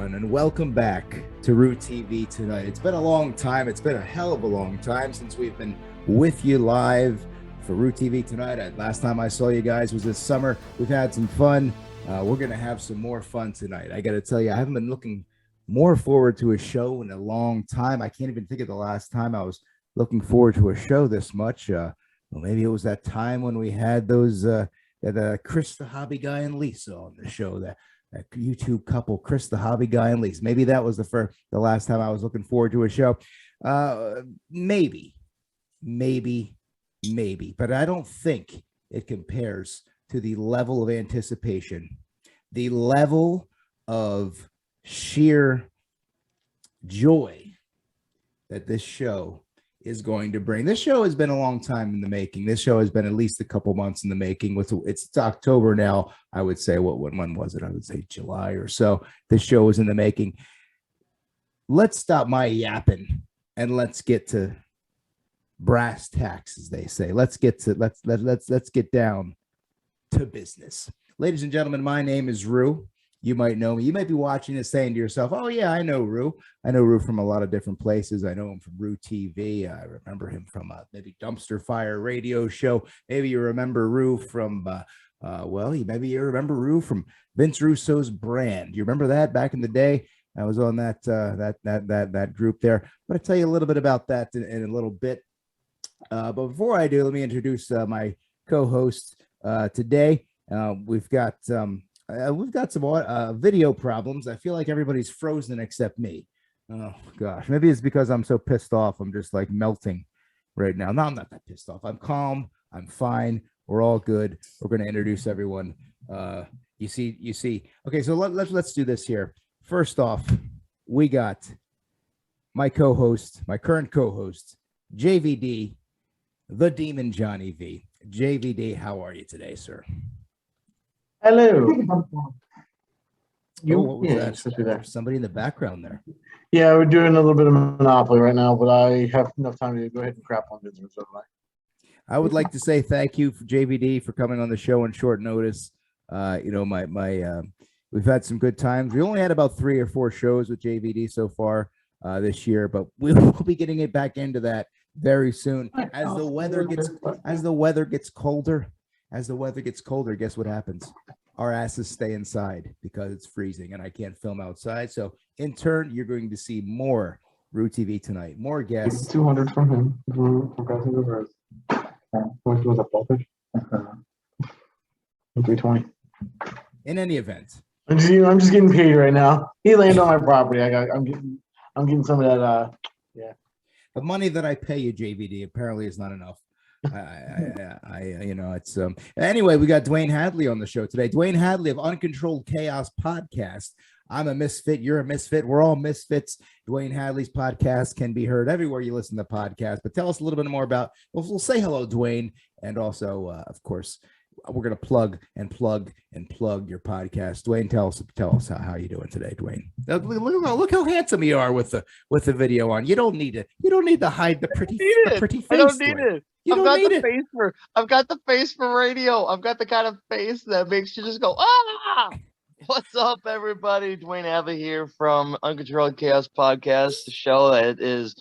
And welcome back to RueTV Tonight. It's been a long time. It's been a hell of a long time since we've been with you live for RueTV Tonight. Last time I saw you guys was this summer. We've had some fun. We're going to have some more fun tonight. I got to tell you, I haven't been looking more forward to a show in a long time. I can't even think of the last time I was looking forward to a show this much. Well, maybe it was that time when we had those Chris the Hobby Guy and Lisa on the show, that YouTube couple, Chris the Hobby Guy and Lisa. Maybe that was the last time I was looking forward to a show. Maybe, but I don't think it compares to the level of anticipation, the level of sheer joy that this show is going to bring. This show has been a long time in the making. This show has been at least a couple months in the making. It's October now. I would say, when was it? I would say July or so. This show was in the making. Let's stop my yapping and let's get to brass tacks, as they say. Let's get down to business. Ladies and gentlemen, my name is Rue. You might know me. You might be watching this saying to yourself, oh, yeah, I know Rue. I know Rue from a lot of different places. I know him from RueTV. I remember him from maybe Dumpster Fire radio show. Maybe you remember Rue from, maybe you remember Rue from Vince Russo's Brand. You remember that back in the day? I was on that group there. I'm going to tell you a little bit about that in a little bit. But before I do, let me introduce my co-host today. We've got some video problems. I feel like everybody's frozen except me. Oh gosh, maybe it's because I'm so pissed off. I'm just like melting right now. No, I'm not that pissed off. I'm calm. I'm fine. We're all good. We're going to introduce everyone. You see. Okay, so let's do this here. First off, we got my current co-host, JVD, the Demon Johnny V. JVD, how are you today, sir? Hello. What was that? Somebody in the background there. Yeah, we're doing a little bit of Monopoly right now, but I have enough time to go ahead and crap on Vince Russo. I would like to say thank you for JVD for coming on the show on short notice. We've had some good times. We only had about 3 or 4 shows with JVD so far this year, but we'll be getting it back into that very soon. As the weather gets colder, guess what happens? Our asses stay inside because it's freezing and I can't film outside. So in turn, you're going to see more RueTV Tonight, more guests. 200 from him. Was a voltage? 320. In any event, I'm just getting paid right now. He landed on my property. I'm getting some of that. Yeah. The money that I pay you, JVD, apparently is not enough. Anyway, we got Duane Hadley on the show today. Duane Hadley of Uncontrolled Chaos podcast. I'm a misfit. You're a misfit. We're all misfits. Duane Hadley's podcast can be heard everywhere you listen to podcasts. But tell us a little bit more about. We'll say hello, Duane, and also, of course, we're going to plug your podcast. Duane, tell us how you doing today, Duane. Look how handsome you are with the video on. You don't need to hide the pretty face. I don't need Duane. it. I've got the face for radio. I've got the kind of face that makes you just go, ah! What's up, everybody? Duane Hadley here from Uncontrolled Chaos Podcast, the show that is,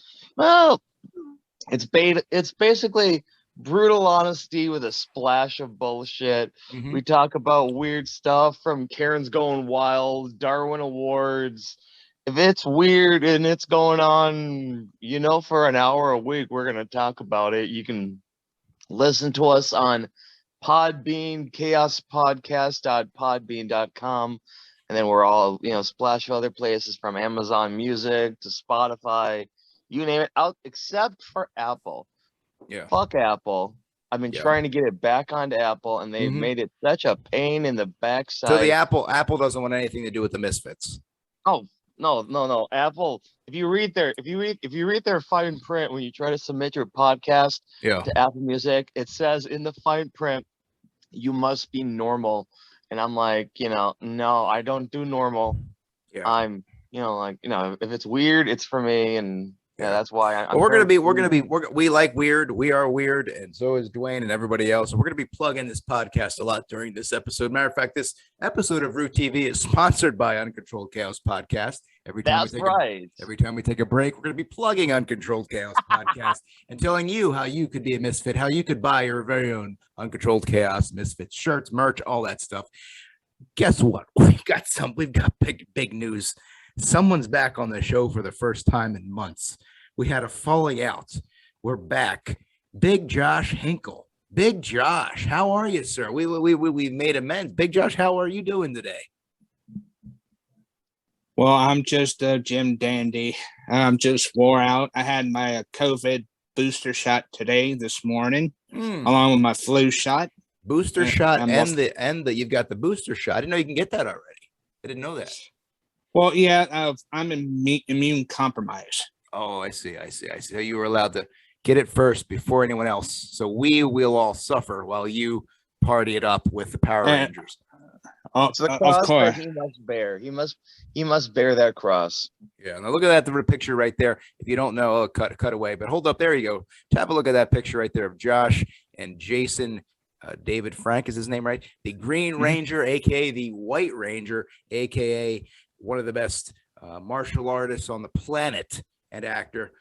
it's basically brutal honesty with a splash of bullshit. Mm-hmm. We talk about weird stuff from Karen's Going Wild, Darwin Awards. If it's weird and it's going on, for an hour a week, we're going to talk about it. You can listen to us on Podbean, chaospodcast.podbean.com. And then we're all, splash of other places from Amazon Music to Spotify, you name it, out except for Apple. Yeah. Fuck Apple. I've been trying to get it back onto Apple, and they've made it such a pain in the backside. So the Apple doesn't want anything to do with the misfits. Oh, no. Apple, if you read their fine print when you try to submit your podcast to Apple Music, it says in the fine print, you must be normal. And I'm like, no, I don't do normal. Yeah. I'm if it's weird, it's for me, and that's why I'm. We like weird. We are weird, and so is Duane and everybody else. And we're gonna be plugging this podcast a lot during this episode. Matter of fact, this episode of RueTV is sponsored by Uncontrolled Chaos Podcast. Every time we take a break, we're gonna be plugging Uncontrolled Chaos Podcast and telling you how you could be a misfit, how you could buy your very own Uncontrolled Chaos misfit shirts, merch, all that stuff. Guess what? We've got big news. Someone's back on the show for the first time in months. We had a falling out. We're back. Big Josh Hinkle. Big Josh, how are you, sir? We made amends. Big Josh, how are you doing today? Well, I'm just a gym dandy. I'm just wore out. I had my COVID booster shot this morning, along with my flu shot. Booster shot and you've got the booster shot. I didn't know you can get that already. I didn't know that. Well, yeah, I'm immune compromised. Oh, I see. So you were allowed to get it first before anyone else. So we will all suffer while you party it up with the Power Rangers. It's the cross that he must bear. He must bear that cross. Yeah. Now look at that, the picture right there. If you don't know, cut away. But hold up, there you go. Have a look at that picture right there of Josh and Jason. David Frank is his name, right? The Green Ranger, aka the White Ranger, aka one of the best martial artists on the planet and actor.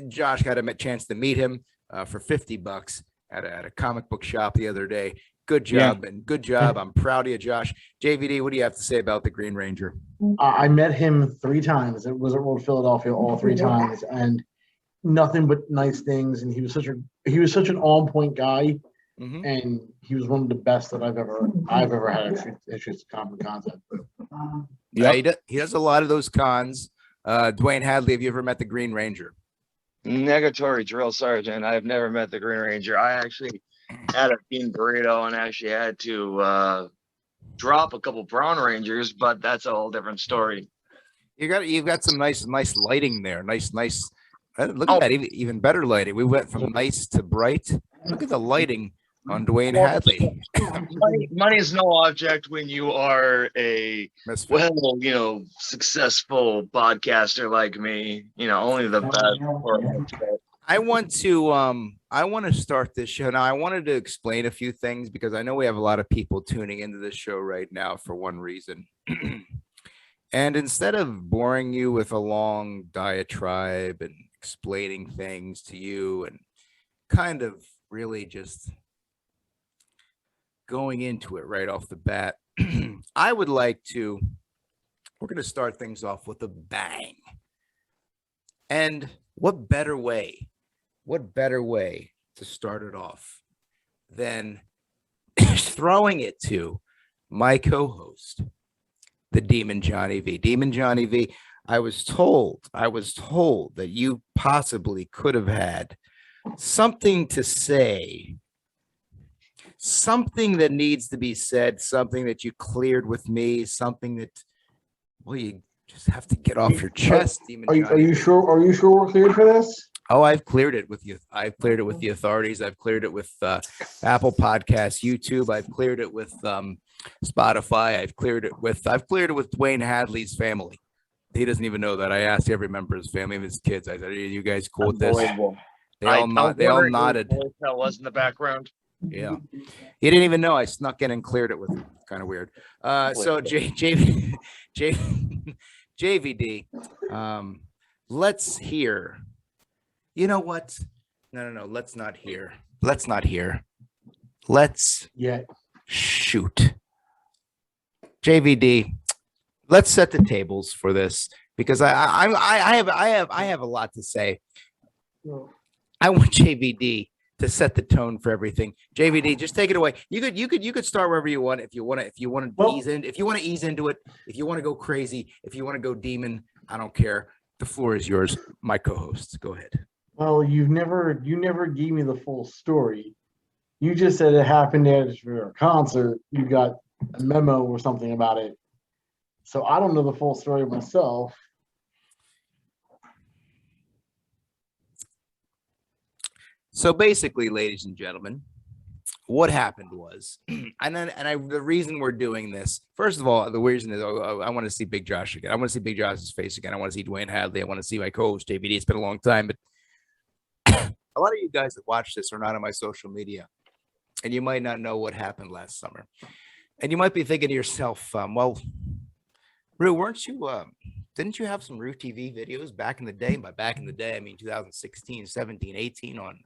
Josh got a chance to meet him for $50 at a comic book shop the other day. Good job, and good job. I'm proud of you, Josh. JVD, what do you have to say about the Green Ranger? I met him 3 times. It was at World Philadelphia all 3 times, and nothing but nice things. And he was such an on-point guy. Mm-hmm. And he was one of the best that I've ever had issues with comic content. Yeah, he does a lot of those cons. Duane Hadley, have you ever met the Green Ranger? Negatory drill sergeant. I've never met the Green Ranger. I actually had a bean burrito and actually had to drop a couple Brown Rangers, but that's a whole different story. You've got some nice lighting there. Nice. Look at that, even better lighting. We went from nice to bright. Look at the lighting on Duane Hadley. Money is no object when you are a successful podcaster like me. Only the best. I want to start this show now. I wanted to explain a few things because I know we have a lot of people tuning into this show right now for one reason. And instead of boring you with a long diatribe and explaining things to you and kind of really just going into it right off the bat, we're going to start things off with a bang. And what better way to start it off than throwing it to my co-host, the Demon Johnny V. Demon Johnny V, I was told that you possibly could have had something to say, something that needs to be said, something that you cleared with me, something that, well, you just have to get off your chest. Are you sure we're cleared for this? Oh, I've cleared it with you. I've cleared it with the authorities. I've cleared it with Apple Podcasts, YouTube. I've cleared it with Spotify. I've cleared it with Duane Hadley's family. He doesn't even know that. I asked every member of his family and his kids. I said, "Are you guys cool with this?" They all nodded. That was in the background. Yeah, he didn't even know I snuck in and cleared it with him. Kind of weird. So JVD, let's hear. You know what? No. Let's not hear. Let's shoot. JVD, let's set the tables for this because I have a lot to say. I want JVD to set the tone for everything. JVD, just take it away. You could start wherever you want. If you want to ease into it, if you want to go crazy, if you want to go demon, I don't care. The floor is yours, my co-hosts. Go ahead. Well, you never gave me the full story. You just said it happened at a concert. You got a memo or something about it. So I don't know the full story myself. So basically, ladies and gentlemen, what happened was, the reason we're doing this, first of all, the reason is I want to see Big Josh again. I want to see Big Josh's face again. I want to see Duane Hadley. I want to see my co-host JVD. It's been a long time, but a lot of you guys that watch this are not on my social media, and you might not know what happened last summer. And you might be thinking to yourself, well, Rue, didn't you have some RueTV videos back in the day? By back in the day, I mean 2016, 17, 18 on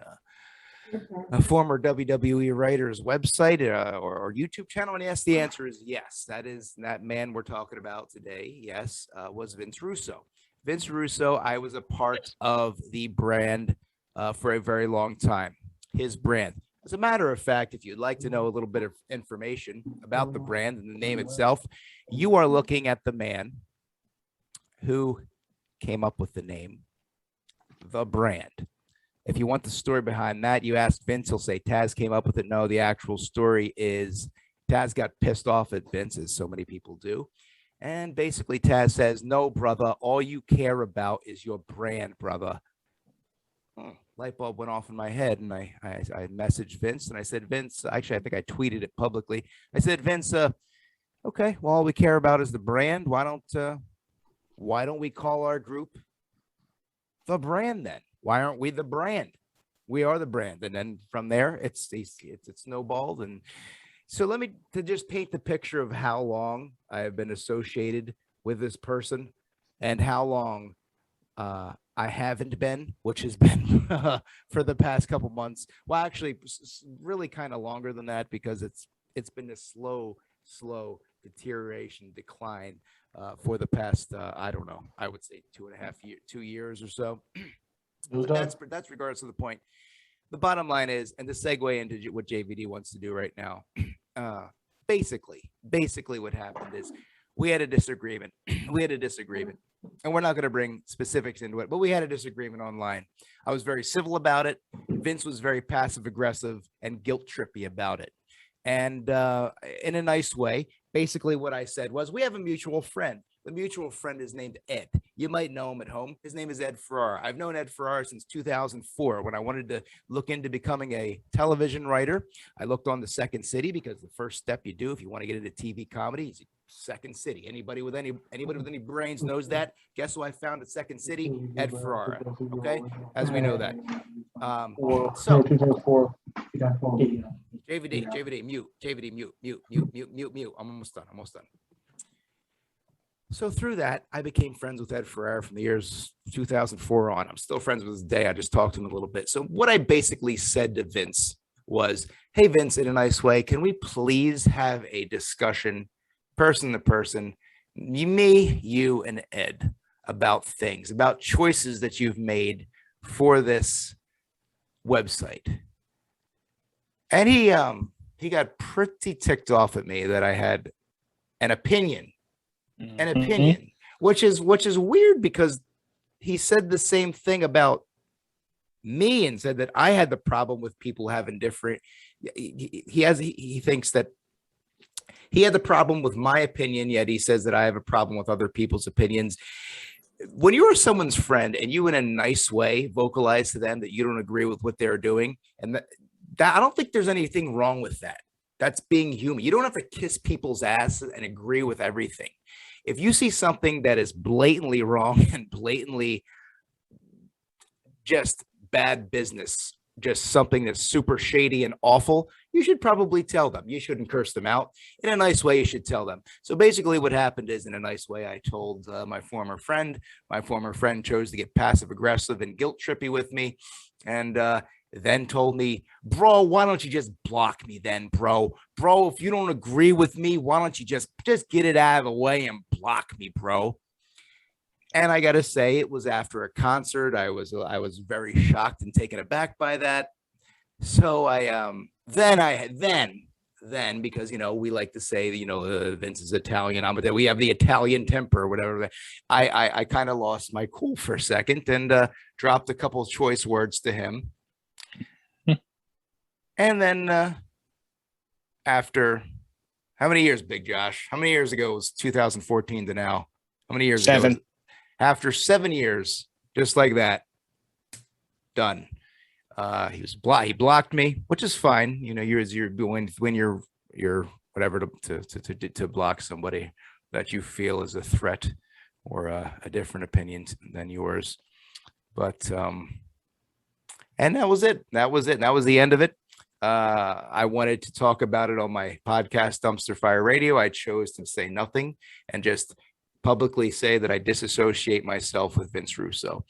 a former WWE writer's website or YouTube channel? And yes, the answer is yes. That man we're talking about today, yes, was Vince Russo. Vince Russo, I was a part of the brand for a very long time, his brand. As a matter of fact, if you'd like to know a little bit of information about the brand and the name itself, you are looking at the man who came up with the name, the brand. If you want the story behind that, you ask Vince, he'll say Taz came up with it. No, the actual story is Taz got pissed off at Vince, as so many people do. And basically Taz says, no, brother, all you care about is your brand, brother. Light bulb went off in my head, and I messaged Vince, and I said, Vince, actually, I think I tweeted it publicly. I said, Vince, okay, well, all we care about is the brand. Why don't we call our group the brand then? Why aren't we the brand? We are the brand. And then from there, it's snowballed. And so to just paint the picture of how long I have been associated with this person and how long I haven't been, which has been for the past couple months. Well, actually, really kind of longer than that, because it's been a slow deterioration, decline for the past, I don't know, I would say 2 years or so. But that's regardless of the point. The bottom line is, and to segue into what JVD wants to do right now, basically what happened is we had a disagreement. And we're not going to bring specifics into it, but we had a disagreement online. I was very civil about it. Vince was very passive aggressive and guilt trippy about it. And in a nice way, basically what I said was, we have a mutual friend. The mutual friend is named Ed. You might know him at home. His name is Ed Farrar. I've known Ed Farrar since 2004, when I wanted to look into becoming a television writer. I looked on the Second City, because the first step you do if you want to get into TV comedy is Second City. Anybody with any brains knows that. Guess who I found at Second City? Ed Farrar. Okay, as we know that. So JVD, mute. JVD, mute. I'm almost done. So through that, I became friends with Ed Farrar from the years 2004 on. I'm still friends with his day. I just talked to him a little bit. So what I basically said to Vince was, hey, Vince, in a nice way, can we please have a discussion, person to person, me, you, and Ed, about things, about choices that you've made for this website? And he got pretty ticked off at me that I had an opinion, which is weird, because he said the same thing about me and said that I had the problem with people having different. He thinks that he had the problem with my opinion, yet he says that I have a problem with other people's opinions. When you are someone's friend and you, in a nice way, vocalize to them that you don't agree with what they're doing, and that I don't think there's anything wrong with that. That's being human. You don't have to kiss people's asses and agree with everything. If you see something that is blatantly wrong and blatantly just bad business, just something that's super shady and awful, you should probably tell them. You shouldn't curse them out. In a nice way, you should tell them. So basically what happened is, in a nice way, I told my former friend. My former friend chose to get passive aggressive and guilt trippy with me, and then told me, bro, why don't you just block me then, bro? Bro, if you don't agree with me, why don't you just get it out of the way and block me, bro? And I got to say, it was after a concert. I was very shocked and taken aback by that. So then because, we like to say, Vince is Italian, we have the Italian temper or whatever. I kind of lost my cool for a second and dropped a couple of choice words to him. And then after how many years, Big Josh? How many years ago was 2014 to now? How many years 7. ago? After 7 years, just like that, done. He blocked me, which is fine. You know, you're when you're whatever to block somebody that you feel is a threat or a different opinion than yours. But and that was it. That was the end of it. I wanted to talk about it on my podcast, Dumpster Fire Radio. I chose to say nothing and just publicly say that I disassociate myself with Vince Russo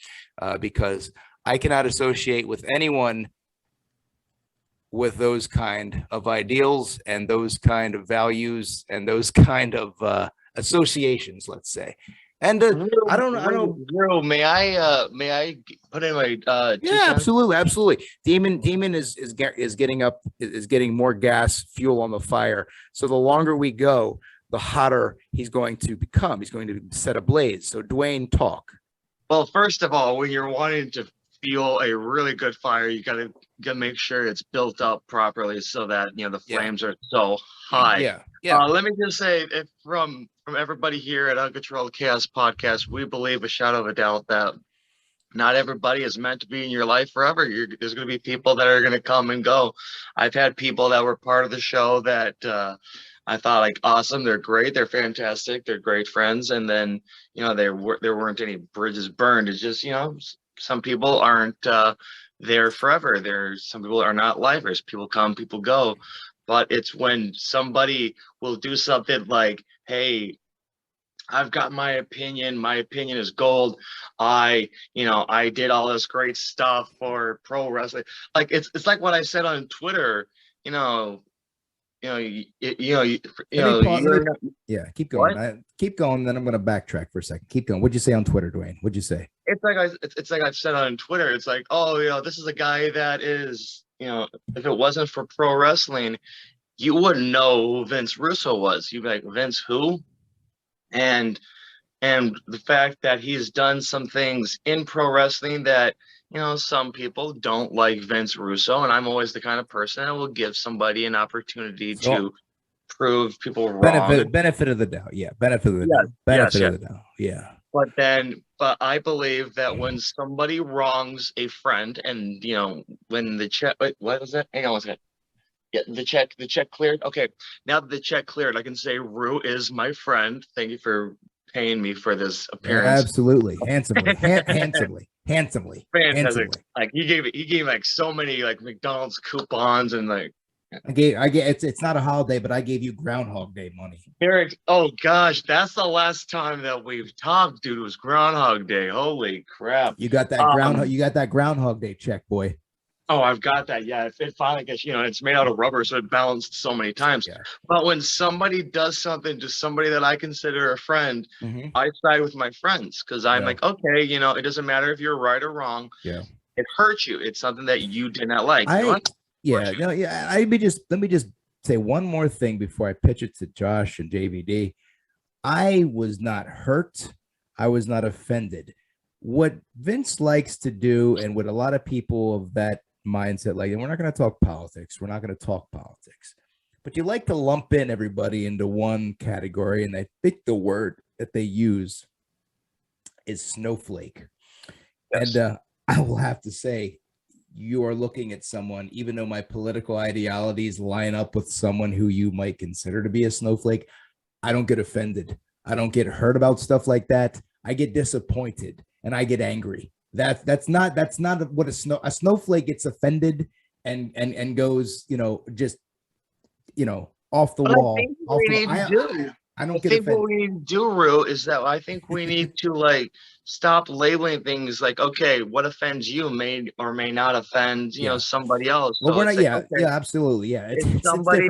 because I cannot associate with anyone with those kind of ideals and those kind of values and those kind of associations, let's say. And I don't. Drew, may I put in my Yeah, absolutely. Demon is getting more gas fuel on the fire. So the longer we go, the hotter he's going to become. He's going to set ablaze. So Duane, talk. Well, first of all, when you're wanting to fuel a really good fire, you gotta make sure it's built up properly so that the flames are so high. Yeah. Let me just say, if from everybody here at Uncontrolled Chaos Podcast, we believe a shadow of a doubt that not everybody is meant to be in your life forever. There's going to be people that are going to come and go. I've had people that were part of the show that I thought like awesome, they're great, they're fantastic, they're great friends, and then there weren't any bridges burned. It's just some people aren't there forever. Some people are not lifers. People come, people go. But it's when somebody will do something like, hey, I've got my opinion. My opinion is gold. I did all this great stuff for pro wrestling. Like it's like what I said on Twitter. Yeah, keep going. Keep going. Then I'm going to backtrack for a second. Keep going. What'd you say on Twitter, Duane? What'd you say? It's like I've said on Twitter. It's like, this is a guy that is, if it wasn't for pro wrestling, you wouldn't know who Vince Russo was. You'd be like, Vince who? And the fact that he's done some things in pro wrestling that, some people don't like Vince Russo, and I'm always the kind of person that will give somebody an opportunity to prove people wrong. Benefit of the doubt. Yeah. Benefit of the doubt. Benefit of the doubt. Yeah. But I believe that when somebody wrongs a friend and, when the check, wait, what was that? Hang on one second. Yeah, the check cleared. Okay. Now that the check cleared, I can say Rue is my friend. Thank you for paying me for this appearance. Yeah, absolutely. Handsomely. Fantastic. Like he gave like so many like McDonald's coupons and like I gave it's not a holiday, but I gave you Groundhog Day money. Eric, oh gosh, that's the last time that we've talked, dude. It was Groundhog Day. Holy crap. You got that Groundhog Day check, boy. Oh, I've got that. Yeah, it finally gets, it's made out of rubber, so it balanced so many times. Yeah. But when somebody does something to somebody that I consider a friend, I side with my friends because I'm like, okay, it doesn't matter if you're right or wrong. Yeah, it hurts you. It's something that you did not like. Let me just say one more thing before I pitch it to Josh and JVD. I was not hurt. I was not offended. What Vince likes to do, and what a lot of people of that mindset, like, and we're not going to talk politics. We're not going to talk politics, but you like to lump in everybody into one category. And I think the word that they use is snowflake. Yes. And I will have to say, you are looking at someone, even though my political ideologies line up with someone who you might consider to be a snowflake, I don't get offended. I don't get hurt about stuff like that. I get disappointed and I get angry. That's not what a snowflake gets offended and goes, just, off the wall. I don't get offended. What we need to do, Rue, is that I think we need to stop labeling things like, okay, what offends you may or may not offend, somebody else. Well, we're not, absolutely. Yeah. It's somebody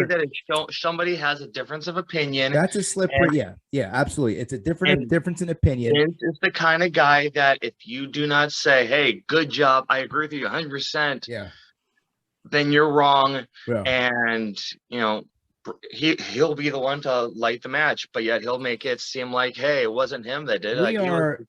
somebody has a difference of opinion. That's a slippery. Yeah, absolutely. It's a difference in opinion. It's the kind of guy that if you do not say, hey, good job, I agree with you 100%. Yeah. Then you're wrong. Yeah. And, he'll be the one to light the match, but yet he'll make it seem like, hey, it wasn't him that did it.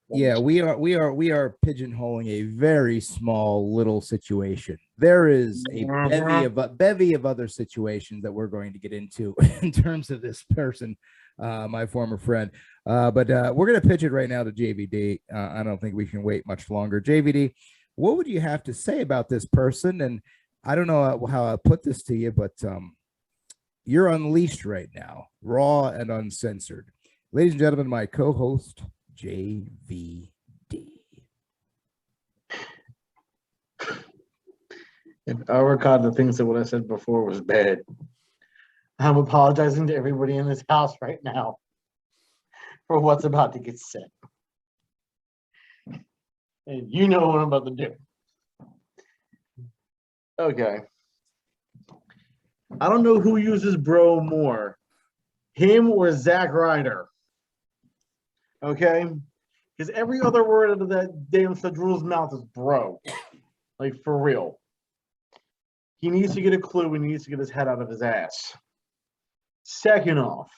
We are pigeonholing a very small little situation. There is a bevy of other situations that we're going to get into in terms of this person, my former friend. But we're going to pitch it right now to JVD. I don't think we can wait much longer. JVD, what would you have to say about this person? And I don't know how I put this to you, but you're unleashed right now, raw and uncensored. Ladies and gentlemen, my co-host, JVD. If I record the things that what I said before was bad, I'm apologizing to everybody in this house right now for what's about to get said. And you know what I'm about to do. Okay. I don't know who uses bro more, him or Zack Ryder. Okay? Because every other word out of that damn Sadrul's mouth is bro. Like, for real. He needs to get a clue and he needs to get his head out of his ass. Second off,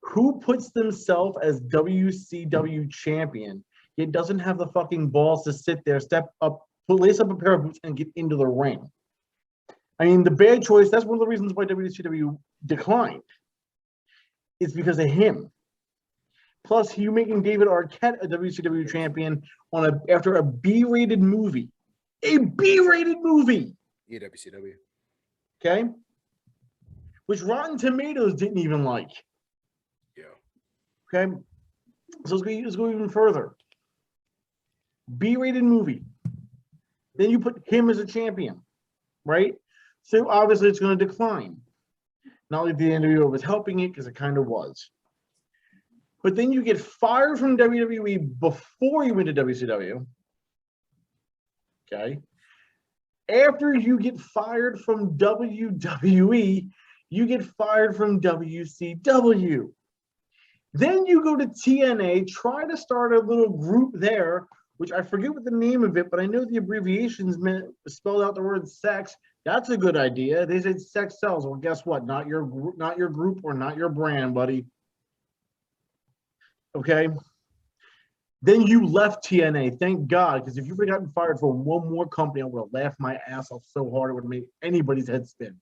who puts themselves as WCW champion yet doesn't have the fucking balls to sit there, step up, lace up a pair of boots, and get into the ring? I mean, the bad choice, that's one of the reasons why WCW declined. It's because of him. Plus, you making David Arquette a WCW champion after a B-rated movie. A B-rated movie! Yeah, WCW. Okay? Which Rotten Tomatoes didn't even like. Yeah. Okay? So let's go even further. B-rated movie. Then you put him as a champion, right? So obviously it's going to decline. Not like the NWO was helping it, because it kind of was. But then you get fired from WWE before you went to WCW. Okay? After you get fired from WWE, you get fired from WCW. Then you go to TNA, try to start a little group there, which I forget what the name of it, but I know the abbreviations spelled out the word sex. That's a good idea. They said sex sells. Well, guess what? Not your group or not your brand, buddy. Okay? Then you left TNA, thank God, because if you would have gotten fired for one more company, I would have laughed my ass off so hard it would have made anybody's head spin.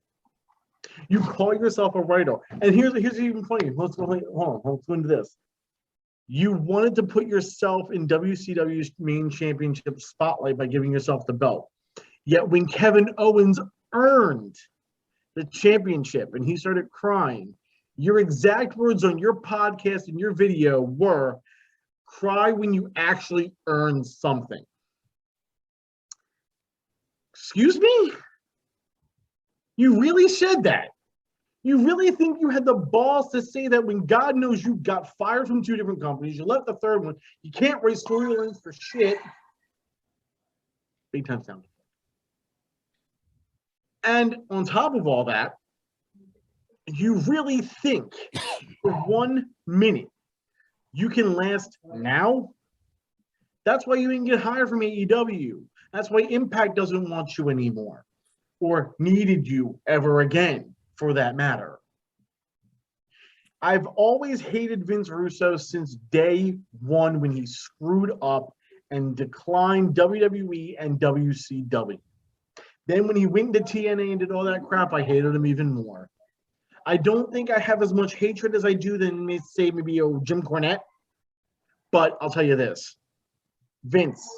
You call yourself a writer. And here's even funny. Let's go into this. You wanted to put yourself in WCW's main championship spotlight by giving yourself the belt. Yet when Kevin Owens earned the championship and he started crying, your exact words on your podcast and your video were, cry when you actually earn something. Excuse me? You really said that? You really think you had the balls to say that when God knows you got fired from 2 different companies, you left the third one, you can't write storylines for shit. Big time sound. And on top of all that, you really think for 1 minute you can last now? That's why you didn't get hired from AEW. That's why Impact doesn't want you anymore, or needed you ever again, for that matter. I've always hated Vince Russo since day one when he screwed up and declined WWE and WCW. Then when he went to TNA and did all that crap, I hated him even more. I don't think I have as much hatred as I do than, say, maybe Jim Cornette. But I'll tell you this. Vince,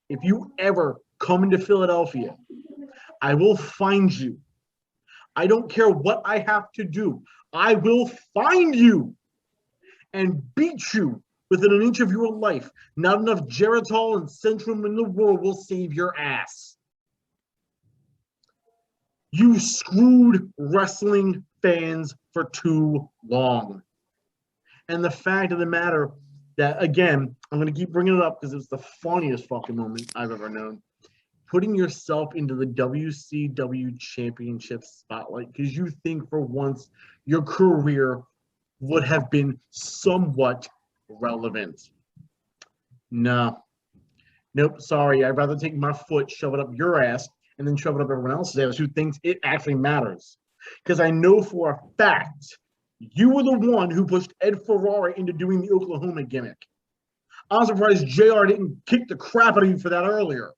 if you ever come into Philadelphia, I will find you. I don't care what I have to do. I will find you and beat you within an inch of your life. Not enough Geritol and Centrum in the world will save your ass. You screwed wrestling fans for too long. And the fact of the matter that, again, I'm going to keep bringing it up because it's the funniest fucking moment I've ever known. Putting yourself into the WCW championship spotlight because you think for once your career would have been somewhat relevant. No. Nope, sorry. I'd rather take my foot, shove it up your ass, and then shove it up everyone else's ass who thinks it actually matters. Because I know for a fact you were the one who pushed Ed Ferrara into doing the Oklahoma gimmick. I'm surprised JR didn't kick the crap out of you for that earlier.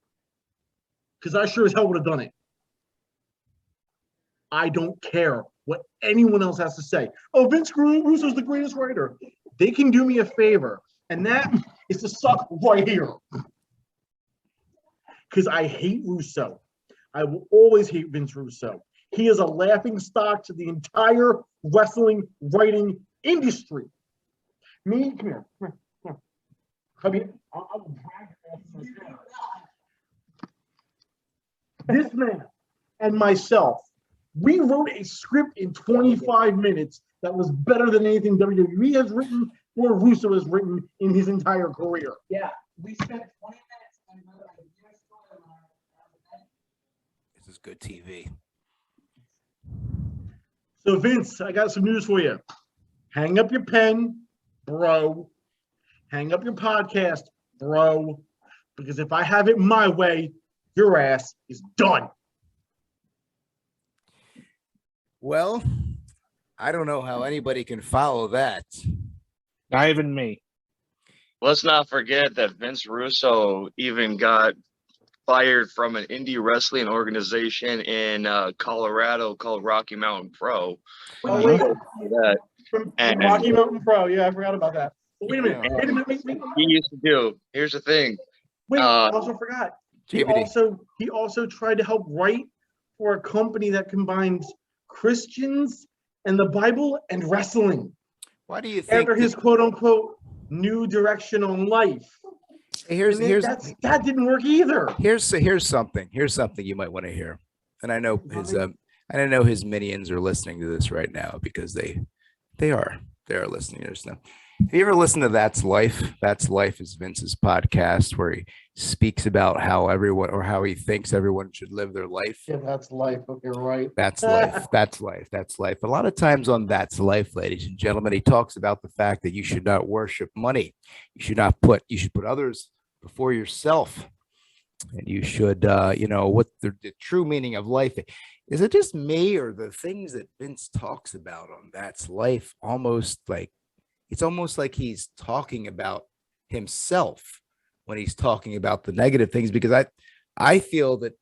Because I sure as hell would have done it. I don't care what anyone else has to say. Oh, Vince Russo's the greatest writer. They can do me a favor, and that is to suck right here. because I hate Russo. I will always hate Vince Russo. He is a laughing stock to the entire wrestling writing industry. Me, come here. I mean, I will brag off this man and myself. We wrote a script in 25 minutes that was better than anything WWE has written or Russo has written in his entire career. Yeah, we spent 20 minutes and wrote a year storyline. This is good TV. So Vince, I got some news for you. Hang up your pen, bro. Hang up your podcast, bro. Because if I have it my way, your ass is done. Well, I don't know how anybody can follow that. Not even me. Let's not forget that Vince Russo even got fired from an indie wrestling organization in Colorado called Rocky Mountain Pro. Oh, wait. That From And- Rocky Mountain Pro. Yeah, I forgot about that. But wait a minute. Wait a minute. Wait. he used to do. Here's the thing. Wait, I also forgot. He JVD. also tried to help write for a company that combines Christians and the Bible and wrestling. Why do you think After his quote unquote new direction on life. here's That didn't work either. here's something you might want to hear, and I know his minions are listening to this right now because they are listening to this now. Have you ever listened to That's Life? That's Life is Vince's podcast where he speaks about how everyone or how he thinks everyone should live their life. Yeah, that's life. Okay, right. That's life. That's life. That's life. A lot of times on That's Life, ladies and gentlemen, he talks about the fact that you should not worship money. You should put others before yourself. And you should, what the true meaning of life is. Is it just me or the things that Vince talks about on That's Life it's almost like he's talking about himself when he's talking about the negative things, because I feel that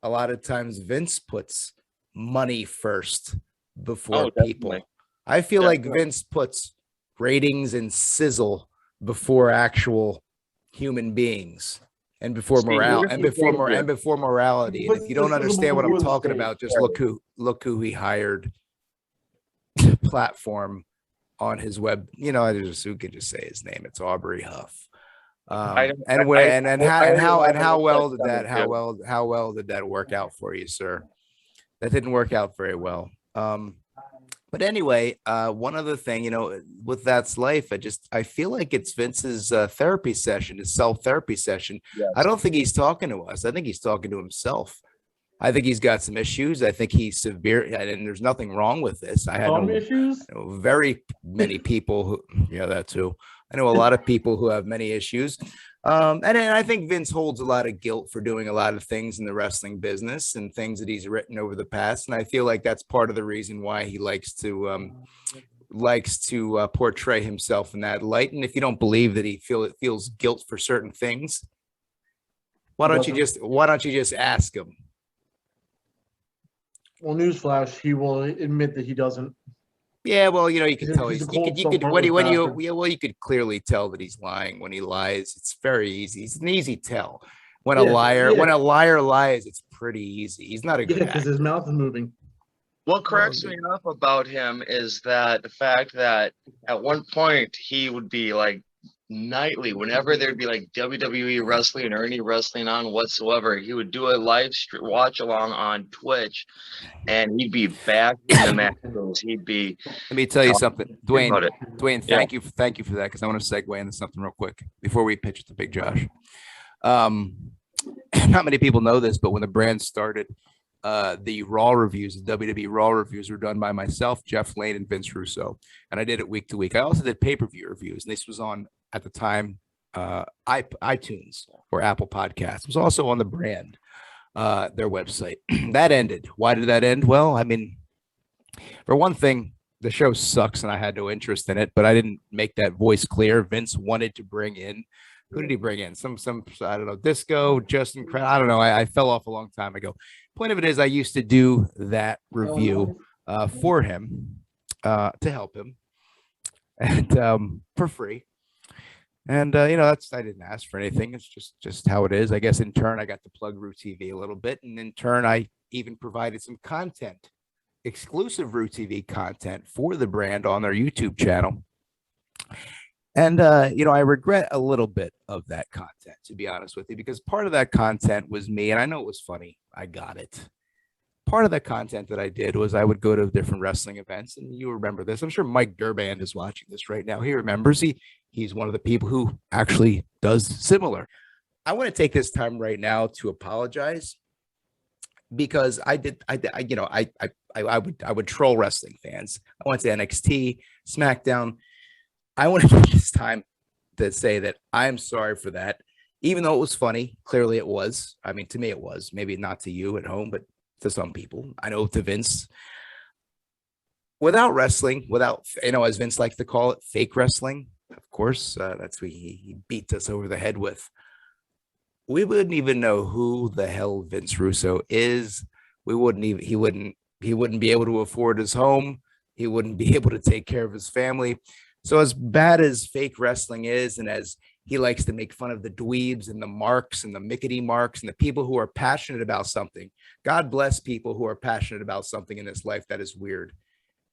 a lot of times Vince puts money first before people. Definitely. I feel like Definitely. Vince puts ratings and sizzle before actual human beings and before Steve, morale here's and the before thing here. and before morality. And if you don't But this is understand what I'm before the talking stage, about, just right. look who he hired to platform on his web. Who can just say his name? It's Aubrey Huff. How well did that work out for you, sir? That didn't work out very well. But anyway, one other thing, with That's Life, I feel like it's Vince's therapy session, his self-therapy session. Yes. I don't think he's talking to us. I think he's talking to himself. I think he's got some issues. I think he's severe, and there's nothing wrong with this. I Some know issues. very many people who, that too. I know a lot of people who have many issues. And I think Vince holds a lot of guilt for doing a lot of things in the wrestling business and things that he's written over the past. And I feel like that's part of the reason why he likes to portray himself in that light. And if you don't believe that he feels guilt for certain things, why don't you just ask him? Well, newsflash, he will admit that he doesn't. Yeah, well, you could tell He's a you cold, could self-righteous bastard. you could clearly tell that he's lying when he lies. It's very easy. It's an easy tell. When Yeah, a liar yeah. lies, it's pretty easy. He's not a good Yeah, because actor. his mouth is moving. What cracks me up about him is that the fact that at one point he would be like nightly, whenever there'd be like WWE wrestling or any wrestling on whatsoever, he would do a live stream watch along on Twitch, and he'd be back in the matches. He'd be Let me tell you something, Duane. about it. Duane, Yeah. thank you for that, because I want to segue into something real quick before we pitch it to Big Josh. Not many people know this, but when the brand started, the Raw reviews, the WWE Raw reviews, were done by myself, Jeff Lane, and Vince Russo, and I did it week to week. I also did pay-per-view reviews, and this was on at the time iTunes or Apple Podcasts. It was also on the brand, their website. That ended. Why did that end? Well, I mean, for one thing, the show sucks, and I had no interest in it. But I didn't make that voice clear. Vince wanted to bring in. Who did he bring in? Some I don't know, Disco, Justin. I don't know. I fell off a long time ago. Point of it is, I used to do that review for him to help him, and for free. And that's I didn't ask for anything. It's just how it is. I guess in turn I got to plug RueTV a little bit, and in turn I even provided some content, exclusive RueTV content for the brand on their YouTube channel. And I regret a little bit of that content, to be honest with you, because part of that content was me, and I know it was funny. I got it. Part of the content that I did was I would go to different wrestling events, and you remember this. I'm sure Mike Durband is watching this right now. He remembers. He's one of the people who actually does similar. I want to take this time right now to apologize because I would troll wrestling fans. I went to NXT, SmackDown. I want to take this time to say that I'm sorry for that, even though it was funny. Clearly, it was. I mean, to me, it was. Maybe not to you at home, but to some people. I know to Vince. Without wrestling, as Vince likes to call it, fake wrestling, of course, that's what he beat us over the head with. We wouldn't even know who the hell Vince Russo is. He wouldn't be able to afford his home. He wouldn't be able to take care of his family. So as bad as fake wrestling is, and as he likes to make fun of the dweebs and the marks and the Mickety marks and the people who are passionate about something, God bless people who are passionate about something in this life that is weird.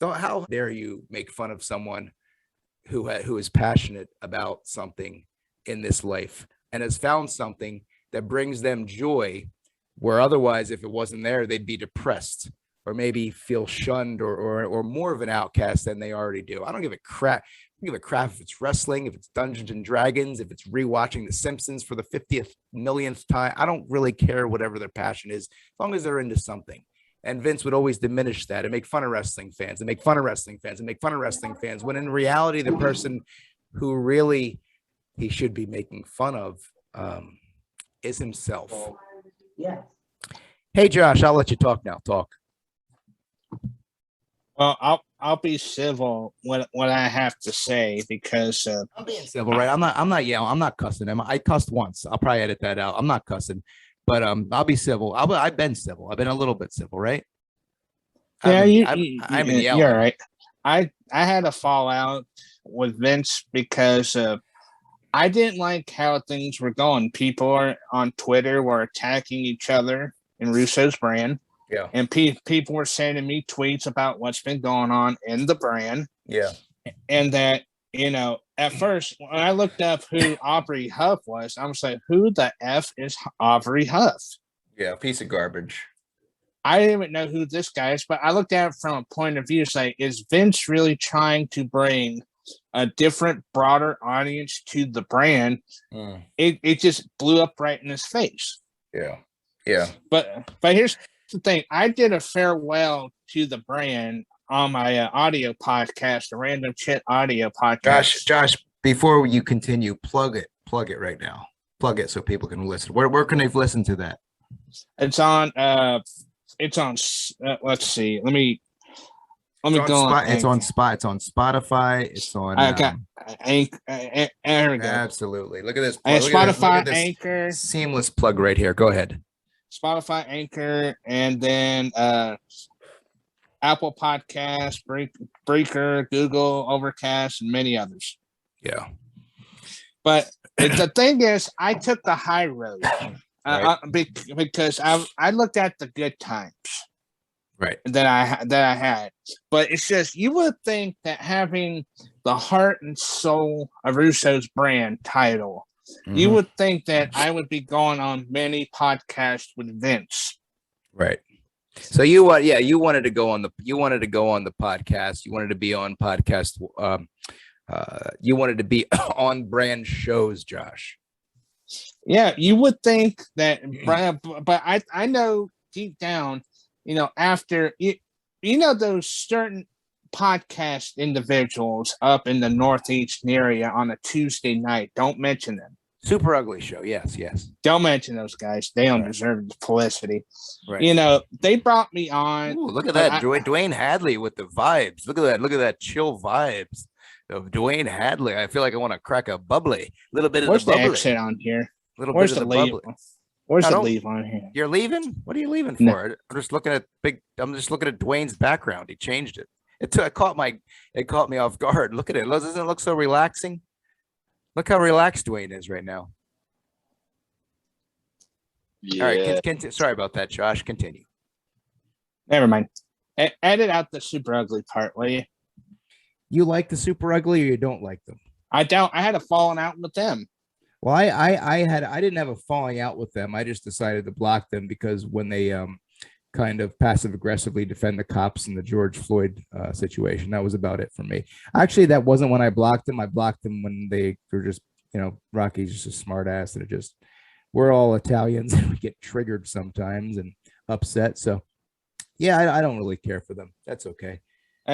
So how dare you make fun of someone who is passionate about something in this life and has found something that brings them joy, where otherwise, if it wasn't there, they'd be depressed or maybe feel shunned or more of an outcast than they already do. I don't give a crap. I don't give a crap if it's wrestling, if it's Dungeons and Dragons, if it's rewatching The Simpsons for the 50th millionth time. I don't really care whatever their passion is, as long as they're into something. And Vince would always diminish that and make fun of wrestling fans and make fun of wrestling fans and make fun of wrestling fans, when in reality, the person who really he should be making fun of is himself. Yes. Hey, Josh, I'll let you talk now. Talk. Well, I'll be civil what I have to say because I'm being civil, right? I'm not yelling. I'm not cussing him. I cussed once. I'll probably edit that out. I'm not cussing, but I'll be civil. I've been civil. I've been a little bit civil, right? Yeah, I'm yelling. You're right. I had a fallout with Vince because I didn't like how things were going. People on Twitter were attacking each other in Russo's brand. Yeah. And people were sending me tweets about what's been going on in the brand. Yeah. And that, at first, when I looked up who Aubrey Huff was, I was like, who the F is Aubrey Huff? Yeah, piece of garbage. I didn't even know who this guy is, but I looked at it from a point of view, like, is Vince really trying to bring a different, broader audience to the brand? It just blew up right in his face. Yeah. Yeah. But here's the thing. I did a farewell to the brand on my audio podcast, the Random Chit audio podcast. Josh, before you continue, plug it right now. Plug it so people can listen. Where can they listen to that? It's on let's see. Let me go on. It's on Spotify. It's on Anchor. There we go. Absolutely. Look at this. Spotify, Anchor. Seamless plug right here. Go ahead. Spotify, Anchor, and then Apple Podcasts, Breaker, Google, Overcast, and many others. Yeah. But the thing is, I took the high road because I looked at the good times, right, that I had. But it's just, you would think that having the heart and soul of Russo's brand title, you would think that I would be going on many podcasts with Vince. Right. So you wanted to go on the podcast. You wanted to be on podcast. You wanted to be on brand shows, Josh. Yeah, you would think that, but I know deep down, after those certain podcast individuals up in the Northeast area on a Tuesday night. Don't mention them. Super Ugly Show. Yes. Don't mention those guys. They don't deserve the publicity. Right. They brought me on. Ooh, look at that. Duane Hadley with the vibes. Look at that chill vibes of Duane Hadley. I feel like I want to crack a bubbly. A little bit of Where's the bubbly. The exit on here? Where's the bubbly. Where's the leave on here? You're leaving? What are you leaving for? I'm just looking at Duane's background. He changed it. It caught me off guard. Look at it. Doesn't it look so relaxing? Look how relaxed Duane is right now. Yeah. All right, sorry about that, Josh. Continue. Never mind. Edit out the super ugly part, will you? You like the super ugly, or you don't like them? I don't. I had a falling out with them. Well, I didn't have a falling out with them. I just decided to block them because when they kind of passive aggressively defend the cops in the George Floyd situation, that was about it for me. Actually, that wasn't when I blocked them. I blocked them when they were just, Rocky's just a smart ass, and we're all Italians and we get triggered sometimes and upset. So yeah, I don't really care for them. That's okay.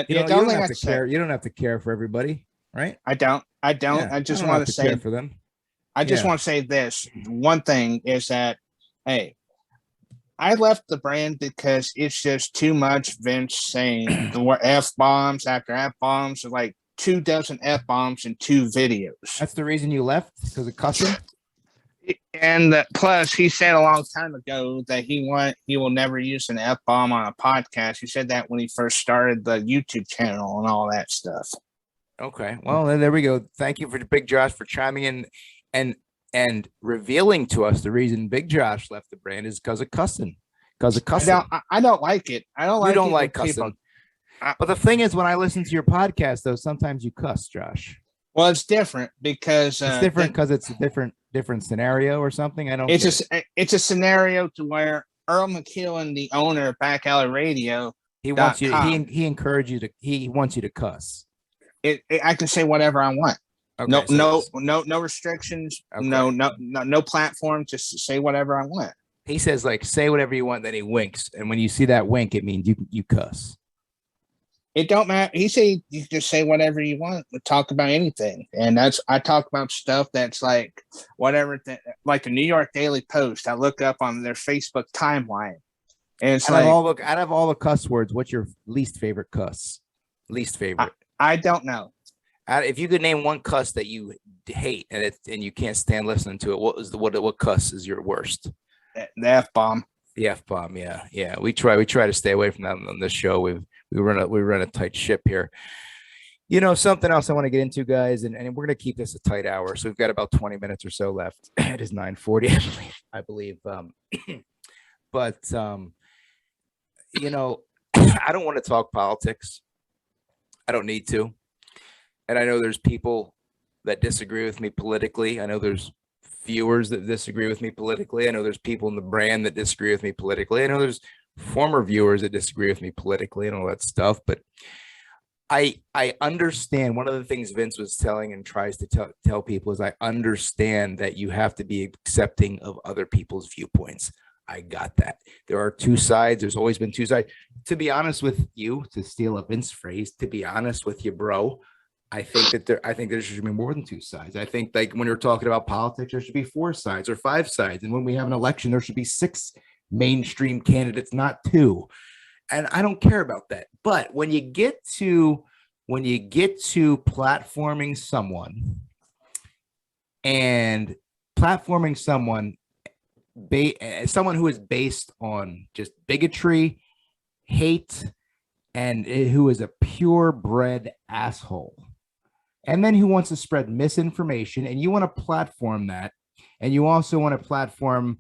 You don't have to care. You don't have to care for everybody, right? I don't. Yeah, I just want to say care for them. I just want to say this. One thing is that, hey, I left the brand because it's just too much Vince saying the word F-bombs after F-bombs, like 24 F-bombs in 2 videos. That's the reason you left? Because of cussing? And plus, he said a long time ago that he will never use an F-bomb on a podcast. He said that when he first started the YouTube channel and all that stuff. Okay. Well, then there we go. Thank you for Big Josh for chiming in and revealing to us the reason Big Josh left the brand is because of cussing. Because of cussing. I don't like it. I don't like it. You don't like cussing. But the thing is, when I listen to your podcast, though, sometimes you cuss, Josh. Well, it's different because it's different because it's a different scenario or something. I don't. It's a scenario to where Earl McKeown, the owner of Back Alley Radio, he wants you. He encouraged you to. He wants you to cuss. I can say whatever I want. Okay, no restrictions. Okay. No platform. Just say whatever I want. He says like say whatever you want. Then he winks, and when you see that wink, it means you cuss. It don't matter. He said you just say whatever you want. Talk about anything, and I talk about stuff that's like whatever. Like the New York Daily Post, I look up on their Facebook timeline, and it's out of all the cuss words, what's your least favorite cuss? Least favorite? I don't know. If you could name one cuss that you hate and you can't stand listening to it, what cuss is your worst? The F-bomb. The F-bomb, yeah. We try to stay away from that on this show. We run a tight ship here. Something else I want to get into, guys, and we're gonna keep this a tight hour. So we've got about 20 minutes or so left. It is 9:40, I believe. But I don't want to talk politics. I don't need to. And I know there's people that disagree with me politically. I know there's viewers that disagree with me politically. I know there's people in the brand that disagree with me politically. I know there's former viewers that disagree with me politically and all that stuff. But I understand one of the things Vince was telling and tries to tell people is I understand that you have to be accepting of other people's viewpoints. I got that. There are 2 sides. There's always been 2 sides. To be honest with you, to steal a Vince phrase, to be honest with you, bro, I think there should be more than 2 sides. I think like when you're talking about politics, there should be 4 sides or 5 sides. And when we have an election, there should be 6 mainstream candidates, not 2. And I don't care about that. But when you get to platforming someone and platforming someone who is based on just bigotry, hate, and who is a purebred asshole, and then who wants to spread misinformation, and you want to platform that, and you also want to platform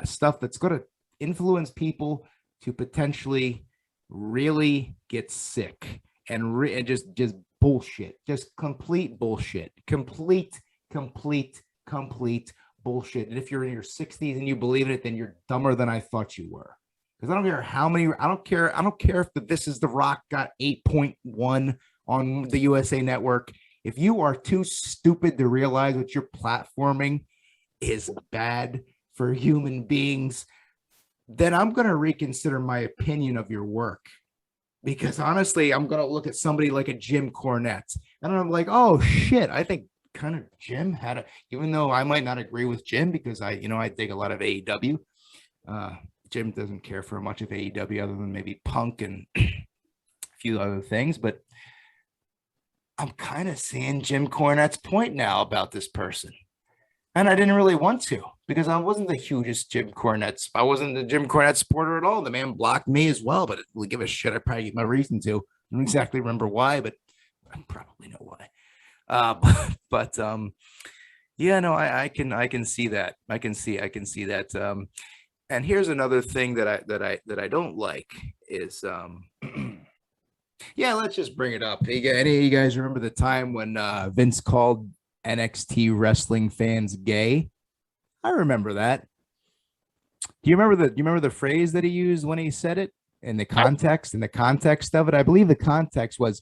stuff that's going to influence people to potentially really get sick and just bullshit, just complete bullshit, complete bullshit. And if you're in your 60s and you believe in it, then you're dumber than I thought you were. Because I don't care how many. I don't care if This Is the Rock got 8.1 on the USA Network. If you are too stupid to realize what you're platforming is bad for human beings, then I'm going to reconsider my opinion of your work. Because honestly, I'm going to look at somebody like a Jim Cornette, and I'm like, oh shit, I think kind of Jim even though I might not agree with Jim because I dig a lot of AEW. Jim doesn't care for much of AEW other than maybe Punk and a few other things, but I'm kind of seeing Jim Cornette's point now about this person. And I didn't really want to because I wasn't the hugest Jim Cornette. I wasn't the Jim Cornette supporter at all. The man blocked me as well, but we give a shit. I probably give my reason to. I don't exactly remember why, but I probably know why. But yeah, no, I can see that. I can see that. And here's another thing that I don't like is yeah, let's just bring it up. Any of you guys remember the time when Vince called NXT wrestling fans gay? I remember that. Do you remember the phrase that he used when he said it in the context of it? I believe the context was,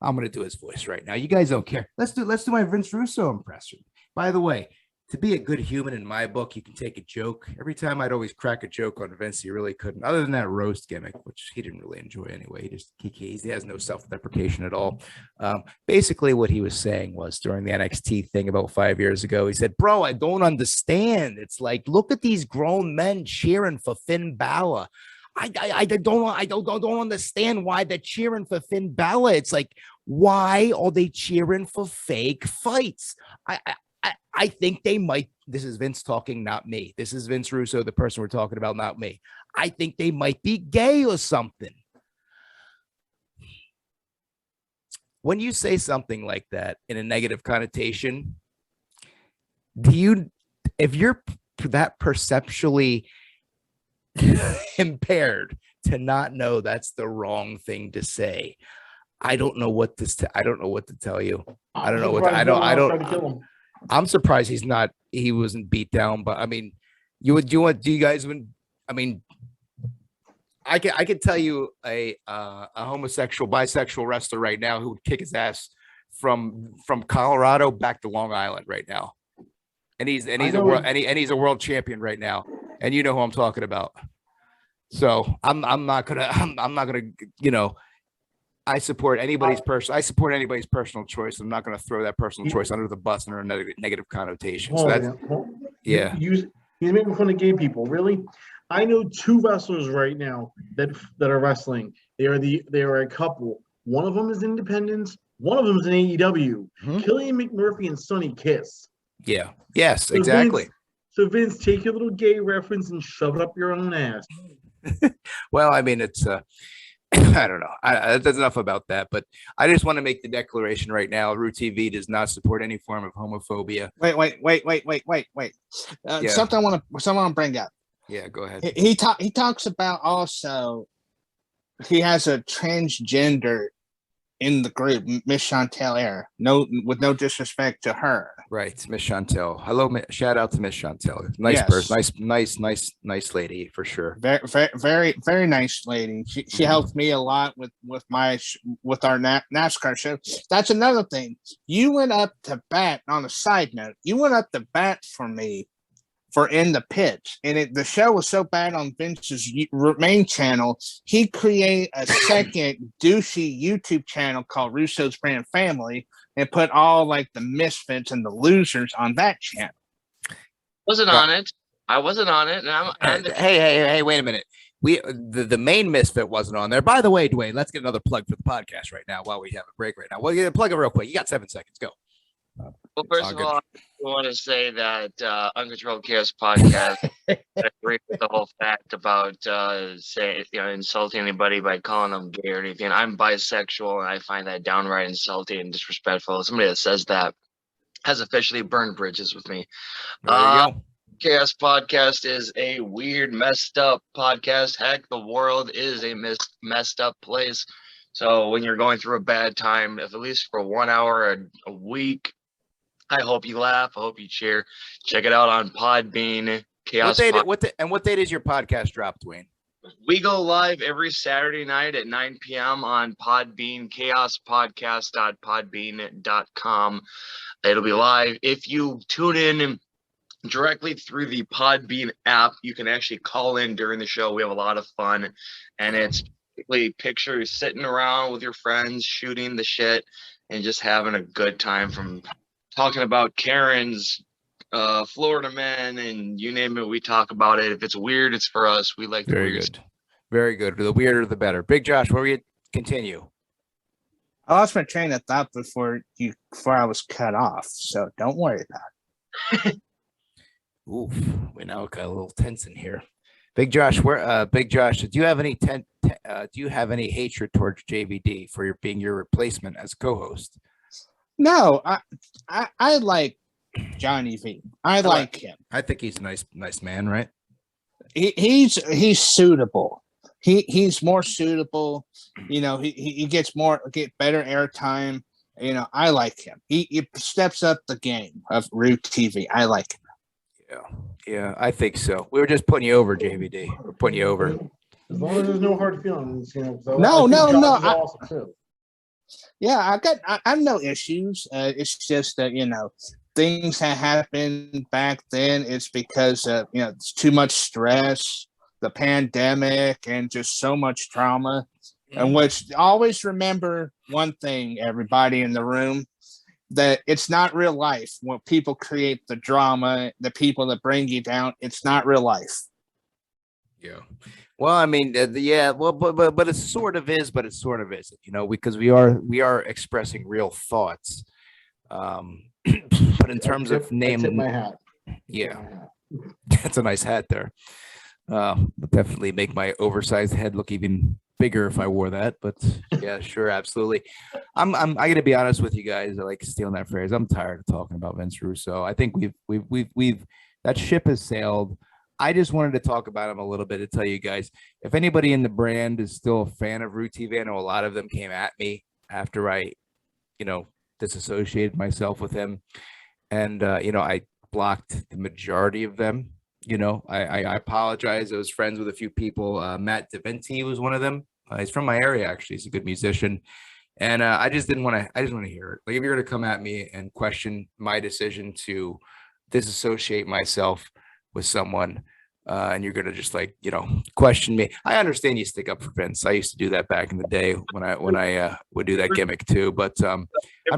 I'm going to do his voice right now. You guys don't care. Let's do my Vince Russo impression. By the way, to be a good human in my book, you can take a joke. Every time I'd always crack a joke on Vince, he really couldn't. Other than that roast gimmick, which he didn't really enjoy anyway. He has no self-deprecation at all. Basically, what he was saying was during the NXT thing about 5 years ago, he said, "Bro, I don't understand. It's like, look at these grown men cheering for Finn Balor. I don't understand why they're cheering for Finn Balor. It's like, why are they cheering for fake fights? I think they might." This is Vince talking, not me. This is Vince Russo, the person we're talking about, not me. "I think they might be gay or something." When you say something like that in a negative connotation, if you're that perceptually impaired to not know that's the wrong thing to say, I don't know what to tell you. I don't know what I don't. I'm surprised he wasn't beat down, but I mean, do you guys would, I mean, I could tell you a homosexual, bisexual wrestler right now who would kick his ass from Colorado back to Long Island right now. And he's a world champion right now. And you know who I'm talking about. So I'm not gonna, I support anybody's personal choice. I'm not going to throw that personal choice under the bus under a negative connotation. So that's, yeah. He's making fun of gay people. Really? I know two wrestlers right now that are wrestling. They are a couple. One of them is Independence. One of them is in AEW. Mm-hmm. Killian McMurphy and Sonny Kiss. Yeah. Yes, so exactly. Vince, take your little gay reference and shove it up your own ass. Well, I mean, it's I don't know. That's enough about that. But I just want to make the declaration right now. RueTV does not support any form of homophobia. Wait. Yeah. Something I want to bring up. Yeah, go ahead. He talks about also he has a transgender in the group, Miss Chantel Air. With no disrespect to her. Right, Miss Chantel. Hello, shout out to Miss Chantel. Nice person, nice lady for sure. Very, very nice lady. She helped me a lot with our NASCAR show. That's another thing. You went up to bat. On a side note, you went up to bat for me for In the Pitch, and the show was so bad on Vince's main channel, he created a second douchey YouTube channel called Russo's Brand Family and put all like the misfits and the losers on that channel. On it. I wasn't on it. And Hey, wait a minute. The main misfit wasn't on there. By the way, Duane, let's get another plug for the podcast right now while we have a break right now. Well, yeah, plug it real quick. You got 7 seconds. Go. Well, first of all, I want to say that Uncontrolled Chaos podcast, I agree with the whole fact about insulting anybody by calling them gay or anything. I'm bisexual, and I find that downright insulting and disrespectful. Somebody that says that has officially burned bridges with me. There you go. Chaos podcast is a weird, messed up podcast. Heck, the world is a messed up place. So when you're going through a bad time, if at least for 1 hour a week, I hope you laugh. I hope you cheer. Check it out on Podbean. Chaos. What date is your podcast drop, Duane? We go live every Saturday night at 9 p.m. on Podbean, chaospodcast.podbean.com. It'll be live. If you tune in directly through the Podbean app, you can actually call in during the show. We have a lot of fun, and it's basically pictures sitting around with your friends, shooting the shit, and just having a good time, from talking about Karen's, Florida men, and you name it, we talk about it. If it's weird, it's for us. We like very good. Very good. The weirder, the better. Big Josh, where we continue? I lost my train of thought before I was cut off, so don't worry about it. Oof, we now got a little tense in here. Big Josh, do you have any hatred towards JVD for being your replacement as co-host? No, I like Johnny V. I like him. I think he's a nice man, right? He's suitable. He's more suitable. You know, he gets better airtime. You know, I like him. He steps up the game of RueTV. I like him. Yeah, I think so. We were just putting you over, JVD. We're putting you over. As long as there's no hard feelings, you know. So No. Awesome too. Yeah, I have no issues. It's just that, you know, things that happened back then. It's because you know, it's too much stress, the pandemic, and just so much trauma. And which always remember one thing, everybody in the room, that it's not real life. When people create the drama, the people that bring you down, it's not real life. Yeah. Well, I mean, yeah. Well, but it sort of is, but it sort of isn't. You know, because we are expressing real thoughts. But in terms of name, my hat. Yeah, that's a nice hat there. Would definitely make my oversized head look even bigger if I wore that. But yeah, sure, absolutely. I gotta be honest with you guys. I like stealing that phrase. I'm tired of talking about Vince Russo. I think we've that ship has sailed. I just wanted to talk about him a little bit to tell you guys, if anybody in the brand is still a fan of RueTV, I know a lot of them came at me after I, you know, disassociated myself with him. And, you know, I blocked the majority of them. You know, I apologize. I was friends with a few people. Matt DeVenti was one of them. He's from my area, actually. He's a good musician. And I just didn't want to hear it. Like, if you're going to come at me and question my decision to disassociate myself with someone, and you're going to just, like, you know, question me. I understand you stick up for Vince. I used to do that back in the day when I would do that gimmick too. But I'm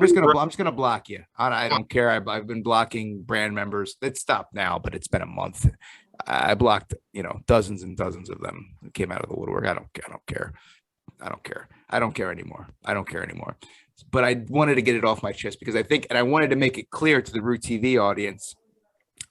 just gonna block you. I don't care. I've been blocking brand members. It stopped now, but it's been a month. I blocked, you know, dozens and dozens of them who came out of the woodwork. I don't care. I don't care anymore. But I wanted to get it off my chest because I think, and I wanted to make it clear to the RueTV audience,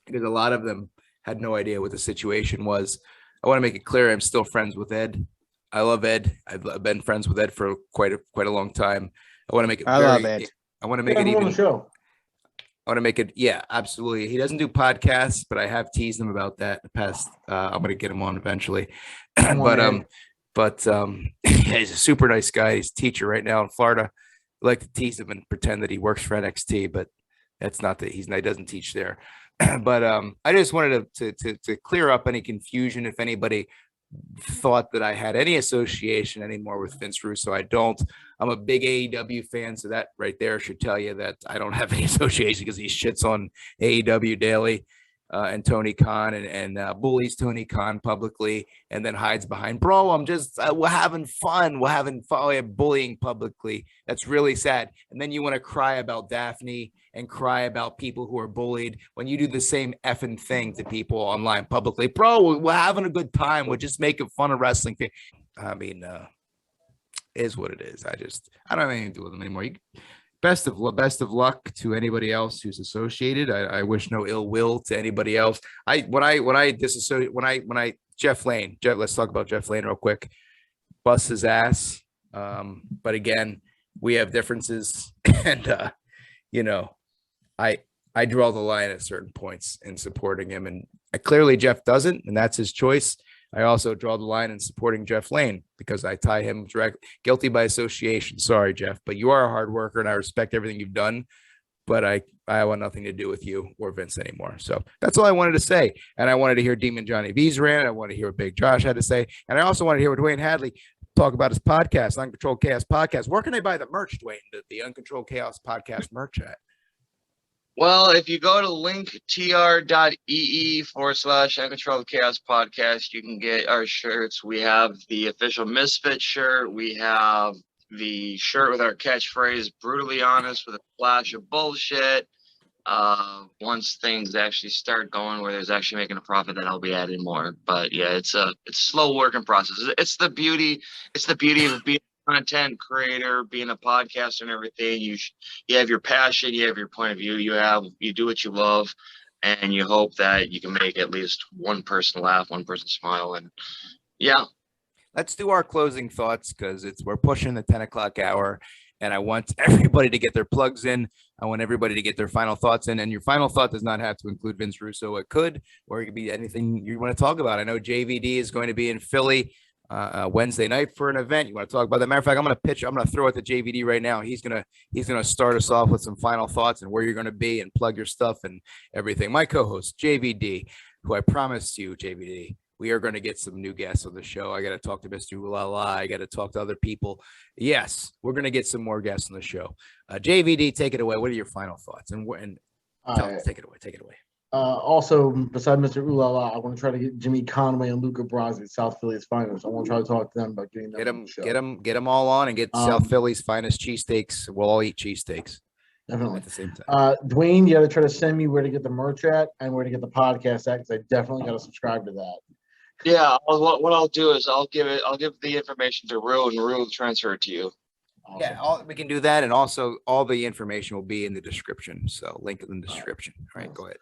because a lot of them had no idea what the situation was. I want to make it clear I'm still friends with Ed. I love Ed. I've been friends with Ed for quite a long time. I want to make it. I love Ed. I want to make it even. I want to make it. Yeah, absolutely. He doesn't do podcasts, but I have teased him about that in the past. I'm going to get him on eventually. But yeah, he's a super nice guy. He's a teacher right now in Florida. I like to tease him and pretend that he works for NXT, but that's not that he doesn't teach there. But I just wanted to clear up any confusion if anybody thought that I had any association anymore with Vince Russo. I don't. I'm a big AEW fan, so that right there should tell you that I don't have any association, because he shits on AEW daily and Tony Khan and bullies Tony Khan publicly and then hides behind, bro, I'm just we're having fun. We're bullying publicly. That's really sad. And then you want to cry about Daphne and cry about people who are bullied when you do the same effing thing to people online publicly. Bro, we're having a good time. We're just making fun of wrestling. I mean, is what it is. I don't have anything to do with them anymore. Best of luck to anybody else who's associated. I wish no ill will to anybody else. When I disassociate, Jeff Lane, let's talk about Jeff Lane real quick. Bust his ass. But again, we have differences, and you know, I draw the line at certain points in supporting him, and clearly Jeff doesn't, and that's his choice. I also draw the line in supporting Jeff Lane because I tie him guilty by association. Sorry, Jeff, but you are a hard worker and I respect everything you've done, but I want nothing to do with you or Vince anymore. So that's all I wanted to say. And I wanted to hear Demon Johnny V's rant. I wanted to hear what Big Josh had to say. And I also wanted to hear what Duane Hadley talk about his podcast, Uncontrolled Chaos Podcast. Where can I buy the merch, Duane, the Uncontrolled Chaos Podcast merch at? Well, if you go to linktr.ee/Uncontrolled Chaos Podcast, you can get our shirts. We have the official Misfit shirt. We have the shirt with our catchphrase, brutally honest with a flash of bullshit. Once things actually start going where there's actually making a profit, then I'll be adding more. But yeah, it's a slow working process. It's the beauty of being content creator, being a podcaster and everything. You have your passion, you have your point of view, you do what you love, and you hope that you can make at least one person laugh, one person smile. And yeah, let's do our closing thoughts, because we're pushing the 10 o'clock hour, and I want everybody to get their plugs in. I want everybody to get their final thoughts in, and your final thought does not have to include Vince Russo. It could, or it could be anything you want to talk about. I know JVD is going to be in Philly Wednesday night for an event. You want to talk about that? Matter of fact, I'm going to throw it to JVD right now. He's going to start us off with some final thoughts and where you're going to be and plug your stuff and everything. My co-host JVD, who I promised you, JVD, we are going to get some new guests on the show. I got to talk to Mr. Ulala. I got to talk to other people. Yes, we're going to get some more guests on the show. JVD, take it away. What are your final thoughts? And take it away. Take it away. Also, besides Mr. Ulala, I want to try to get Jimmy Conway and Luca Brasi, South Philly's finest. I want to try to talk to them about getting them. Get them all on and get South Philly's finest cheesesteaks. We'll all eat cheesesteaks. Definitely at the same time. Duane, you got to try to send me where to get the merch at and where to get the podcast at, because I definitely got to subscribe to that. Yeah, what I'll do is I'll give the information to Rue, and Rue will transfer it to you. Awesome. Yeah, we can do that, and also all the information will be in the description. So link in the description. All right, go ahead.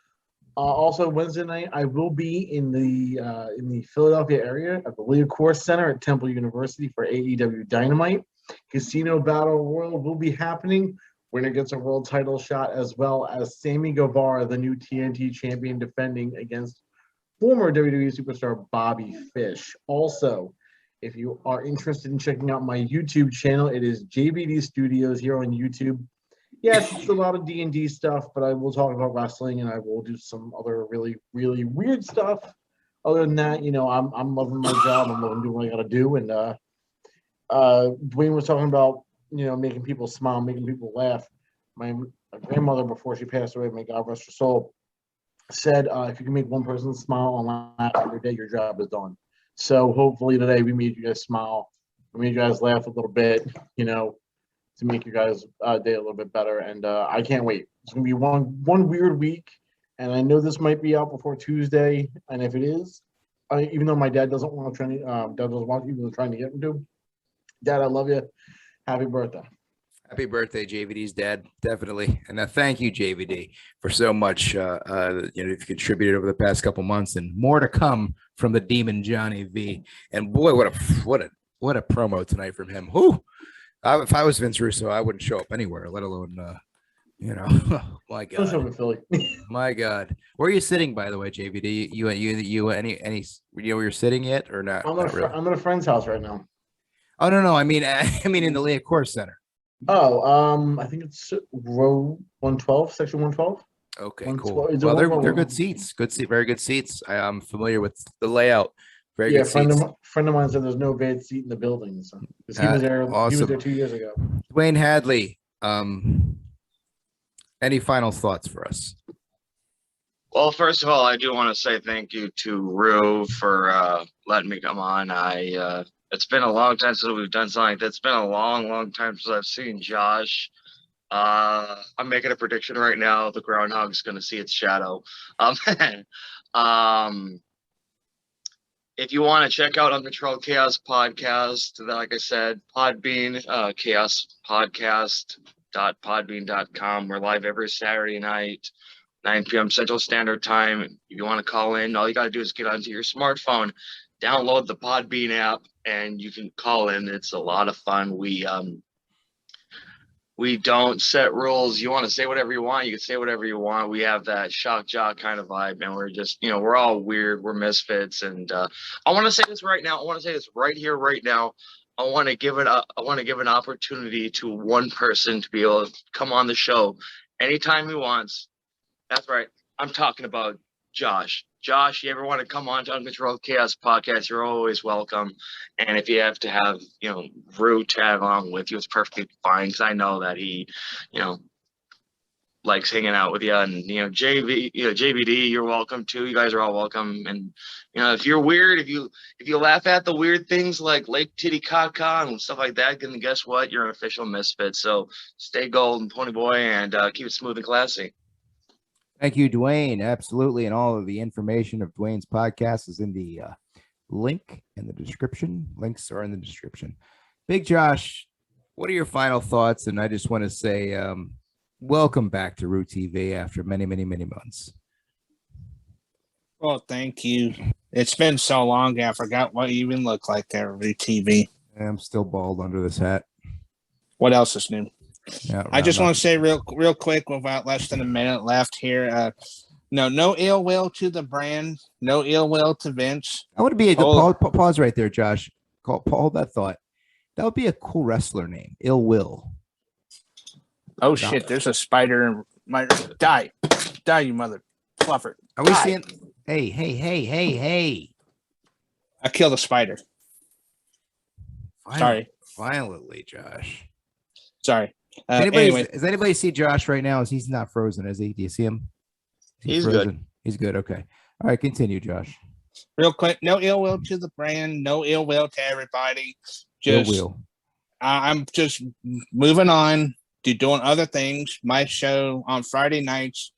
Also, Wednesday night, I will be in the Philadelphia area at the Leah Course Center at Temple University for AEW Dynamite. Casino Battle Royal will be happening. Winner gets a world title shot, as well as Sammy Guevara, the new TNT champion, defending against former WWE superstar Bobby Fish. Also, if you are interested in checking out my YouTube channel, it is JBD Studios here on YouTube. Yes, it's a lot of D&D stuff, but I will talk about wrestling, and I will do some other really, really weird stuff. Other than that, I'm loving my job. I'm loving doing what I got to do. And Duane was talking about, making people smile, making people laugh. My grandmother, before she passed away, may God rest her soul, said, if you can make one person smile and laugh every day, your job is done. So hopefully today we made you guys smile. We made you guys laugh a little bit, to make you guys' day a little bit better. And I can't wait. It's going to be one weird week. And I know this might be out before Tuesday. And if it is, even though my dad doesn't want to even trying to get him to, Dad, I love you. Happy birthday. Happy birthday, JVD's dad. Definitely. And thank you, JVD, for so much you've contributed over the past couple months, and more to come from the Demon Johnny V. And boy, what a promo tonight from him. Whoo! If I was Vince Russo, I wouldn't show up anywhere, let alone my God. Push over Philly. My God. Where are you sitting, by the way, JVD? You any where you're sitting yet or not? I'm at a friend's house right now. Oh no, I mean in the Leah Course Center. Oh, I think it's row 112, section 112. Okay, cool. Well, they're good seats. Very good seats. I'm familiar with the layout. Very good seats. Friend of mine said there's no bad seat in the building. So he was there. Awesome. He was there 2 years ago. Duane Hadley, any final thoughts for us? Well, first of all, I do want to say thank you to Rue for letting me come on. It's been a long time since we've done something like that. It's been a long, long time since I've seen Josh. I'm making a prediction right now. The groundhog's going to see its shadow. If you want to check out Uncontrolled Chaos Podcast, like I said, Podbean, chaospodcast.podbean.com. We're live every Saturday night, 9 p.m. Central Standard Time. If you want to call in, all you got to do is get onto your smartphone, download the Podbean app, and you can call in. It's a lot of fun. We don't set rules. You want to say whatever you want, you can say whatever you want. We have that shock jock kind of vibe, and we're just, we're all weird. We're misfits. And I want to say this right now. I want to say this right here, right now. I want to give an opportunity to one person to be able to come on the show anytime he wants. That's right. I'm talking about Josh. Josh, you ever want to come on to Uncontrolled Chaos Podcast, you're always welcome. And if you have to have, Rue tag along with you, it's perfectly fine, because I know that he, likes hanging out with you. And, JVD, you're welcome too. You guys are all welcome. And, if you're weird, if you laugh at the weird things like Lake Titicaca and stuff like that, then guess what? You're an official misfit. So stay golden, Pony Boy, and keep it smooth and classy. Thank you, Duane. Absolutely. And all of the information of Duane's podcast is in the link in the description. Links are in the description. Big Josh, what are your final thoughts? And I just want to say welcome back to RueTV after many, many, many months. Well, thank you. It's been so long, I forgot what you even look like there, RueTV. I'm still bald under this hat. What else is new? Yeah, I just want to say real quick, without less than a minute left here. No ill will to the brand. No ill will to Vince. I would be a good Oh. pause right there, Josh. Hold that thought. That would be a cool wrestler name, Ill Will. Oh shit! There's a spider in my die, you mother fluffer. Are we Die. seeing? Hey! I killed a spider. Sorry. Violently, Josh. Sorry. Anyway, Does anybody see Josh right now? He's not frozen, is he? Do you see him? He's good. He's good. Okay. All right. Continue, Josh. real quick, no ill will to the brand, no ill will to everybody. Ill will. I'm just moving on to doing other things. My show on Friday nights,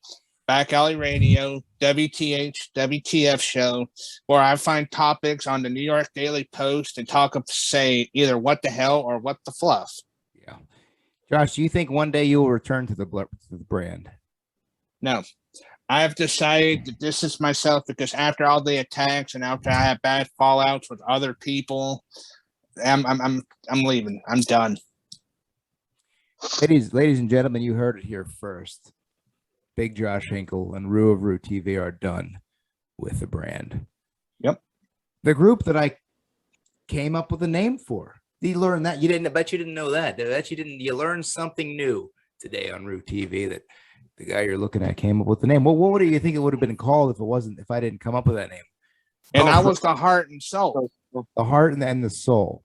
Back Alley Radio, WTF show, where I find topics on the New York Daily Post and talk of, say, either what the hell or what the fluff. Yeah. Josh, do you think one day you will return to the brand? No. I've decided to distance myself because after all the attacks and after I have bad fallouts with other people, I'm leaving. I'm done. Ladies and gentlemen, you heard it here first. Big Josh Hinkle and Rue of RueTV are done with the brand. Yep. The group that I came up with a name for. You learned that. You didn't. I bet you didn't know that. I bet you didn't. You learned something new today on RueTV that the guy you're looking at came up with the name. Well, what do you think it would have been called if I didn't come up with that name? And I was the heart and soul. The heart and the soul.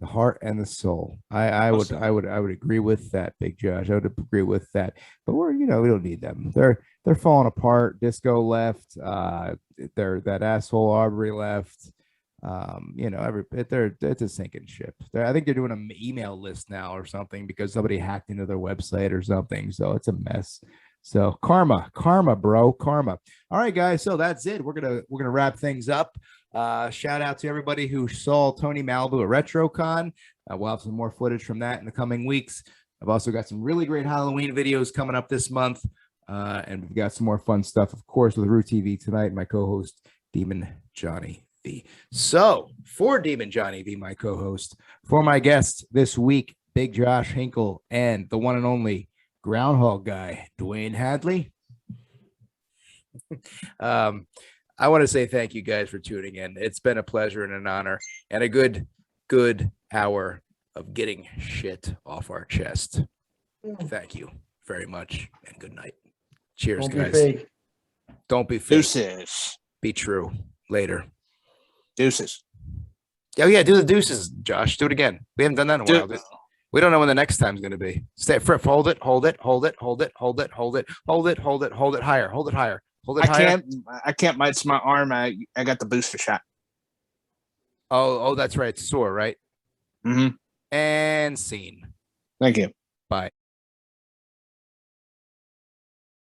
The heart and the soul. I would agree with that, Big Josh. I would agree with that. But we don't need them. They're falling apart. Disco left. That asshole Aubrey left. It's a sinking ship. I think they're doing an email list now or something because somebody hacked into their website or something. So it's a mess. So karma, bro, karma. All right, guys. So that's it. We're gonna wrap things up. Shout out to everybody who saw Tony Malibu at RetroCon. We'll have some more footage from that in the coming weeks. I've also got some really great Halloween videos coming up this month. And we've got some more fun stuff, of course, with RueTV Tonight, my co-host, Demon Johnny V. So for Demon Johnny V, my co-host, for my guest this week, Big Josh Hinkle, and the one and only Groundhog Guy, Duane Hadley. I want to say thank you guys for tuning in. It's been a pleasure and an honor and a good hour of getting shit off our chest. Thank you very much and good night. Cheers, guys. Be fake. Don't be fake. Deuces. Be true. Later. Deuces. Oh yeah, do the deuces, Josh. Do it again. We haven't done that in a while. We don't know when the next time's going to be. Stay, Fripp, hold it higher. Hold it higher. I can't. It's my arm. I got the booster shot. Oh, that's right. It's sore, right? Mm-hmm. And scene. Thank you. Bye.